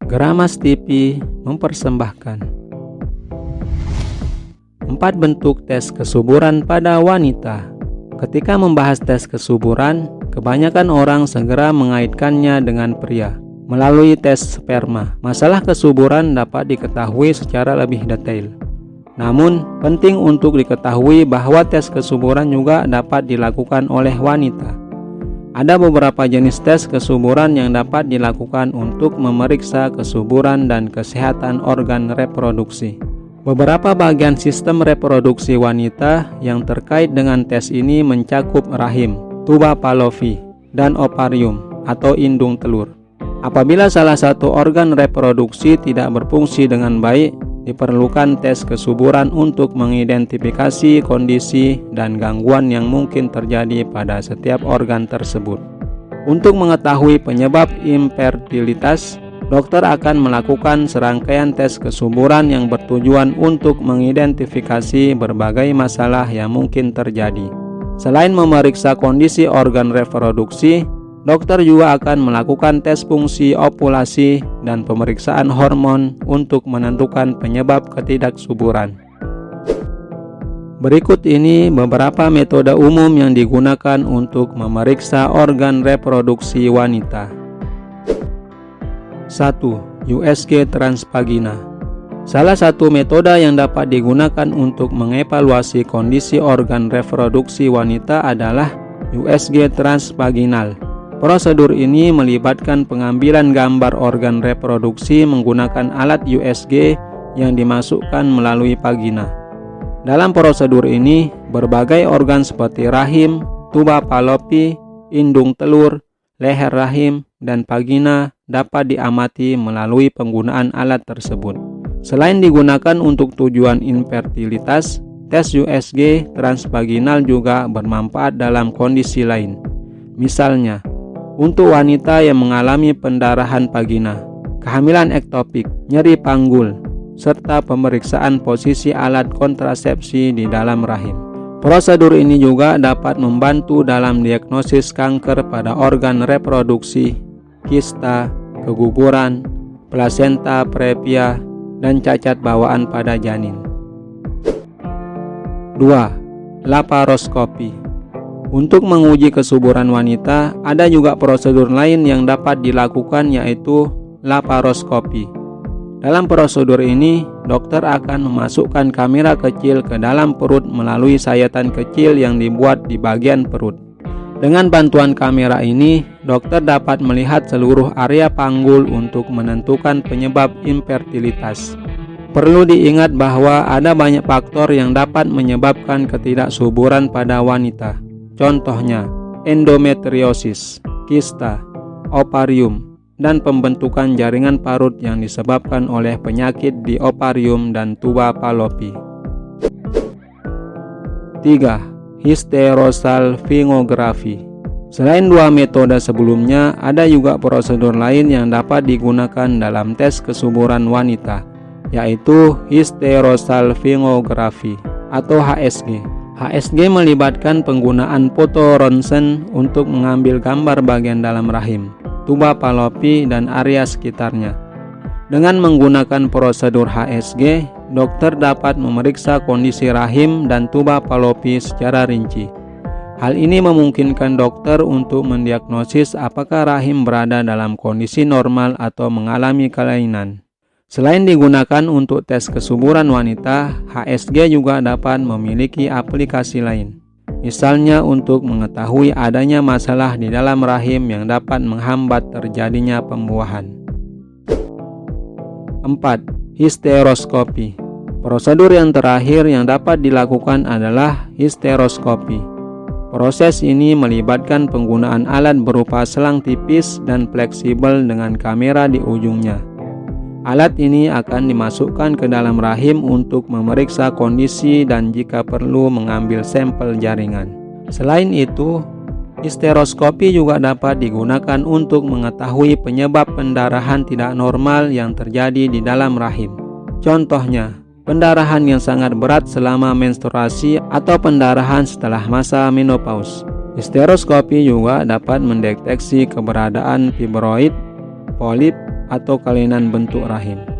Gramas TV mempersembahkan 4 bentuk tes kesuburan pada wanita. Ketika membahas tes kesuburan, kebanyakan orang segera mengaitkannya dengan pria. Melalui tes sperma, masalah kesuburan dapat diketahui secara lebih detail. Namun, penting untuk diketahui bahwa tes kesuburan juga dapat dilakukan oleh wanita. Ada beberapa jenis tes kesuburan yang dapat dilakukan untuk memeriksa kesuburan dan kesehatan organ reproduksi. Beberapa bagian sistem reproduksi wanita yang terkait dengan tes ini mencakup rahim, tuba fallopi, dan ovarium atau indung telur. Apabila salah satu organ reproduksi tidak berfungsi dengan baik, diperlukan tes kesuburan untuk mengidentifikasi kondisi dan gangguan yang mungkin terjadi pada setiap organ tersebut. Untuk mengetahui penyebab infertilitas, dokter akan melakukan serangkaian tes kesuburan yang bertujuan untuk mengidentifikasi berbagai masalah yang mungkin terjadi. Selain memeriksa kondisi organ reproduksi, dokter juga akan melakukan tes fungsi ovulasi dan pemeriksaan hormon untuk menentukan penyebab ketidaksuburan. Berikut ini beberapa metode umum yang digunakan untuk memeriksa organ reproduksi wanita. 1. USG transvagina. Salah satu metode yang dapat digunakan untuk mengevaluasi kondisi organ reproduksi wanita adalah USG transvaginal. Prosedur ini melibatkan pengambilan gambar organ reproduksi menggunakan alat USG yang dimasukkan melalui vagina. Dalam prosedur ini, berbagai organ seperti rahim, tuba fallopi, indung telur, leher rahim, dan vagina dapat diamati melalui penggunaan alat tersebut. Selain digunakan untuk tujuan infertilitas, tes USG transvaginal juga bermanfaat dalam kondisi lain. Misalnya, untuk wanita yang mengalami pendarahan vagina, kehamilan ektopik, nyeri panggul, serta pemeriksaan posisi alat kontrasepsi di dalam rahim. Prosedur ini juga dapat membantu dalam diagnosis kanker pada organ reproduksi, kista, keguguran, plasenta previa, dan cacat bawaan pada janin. 2. Laparoskopi. Untuk menguji kesuburan wanita, ada juga prosedur lain yang dapat dilakukan, yaitu laparoskopi. Dalam prosedur ini, dokter akan memasukkan kamera kecil ke dalam perut melalui sayatan kecil yang dibuat di bagian perut. Dengan bantuan kamera ini, dokter dapat melihat seluruh area panggul untuk menentukan penyebab infertilitas. Perlu diingat bahwa ada banyak faktor yang dapat menyebabkan ketidaksuburan pada wanita. Contohnya, endometriosis, kista, ovarium, dan pembentukan jaringan parut yang disebabkan oleh penyakit di ovarium dan tuba fallopi. 3. Hysterosalpingografi. Selain dua metode sebelumnya, ada juga prosedur lain yang dapat digunakan dalam tes kesuburan wanita, yaitu hysterosalpingografi atau HSG. HSG melibatkan penggunaan foto ronsen untuk mengambil gambar bagian dalam rahim, tuba fallopi, dan area sekitarnya. Dengan menggunakan prosedur HSG, dokter dapat memeriksa kondisi rahim dan tuba fallopi secara rinci. Hal ini memungkinkan dokter untuk mendiagnosis apakah rahim berada dalam kondisi normal atau mengalami kelainan. Selain digunakan untuk tes kesuburan wanita, HSG juga dapat memiliki aplikasi lain. Misalnya untuk mengetahui adanya masalah di dalam rahim yang dapat menghambat terjadinya pembuahan. 4. Histeroskopi. Prosedur yang terakhir yang dapat dilakukan adalah histeroskopi. Proses ini melibatkan penggunaan alat berupa selang tipis dan fleksibel dengan kamera di ujungnya. Alat ini akan dimasukkan ke dalam rahim untuk memeriksa kondisi dan jika perlu mengambil sampel jaringan. Selain itu, histeroskopi juga dapat digunakan untuk mengetahui penyebab pendarahan tidak normal yang terjadi di dalam rahim. Contohnya, pendarahan yang sangat berat selama menstruasi atau pendarahan setelah masa menopause. Histeroskopi juga dapat mendeteksi keberadaan fibroid, polip, atau kelainan bentuk rahim.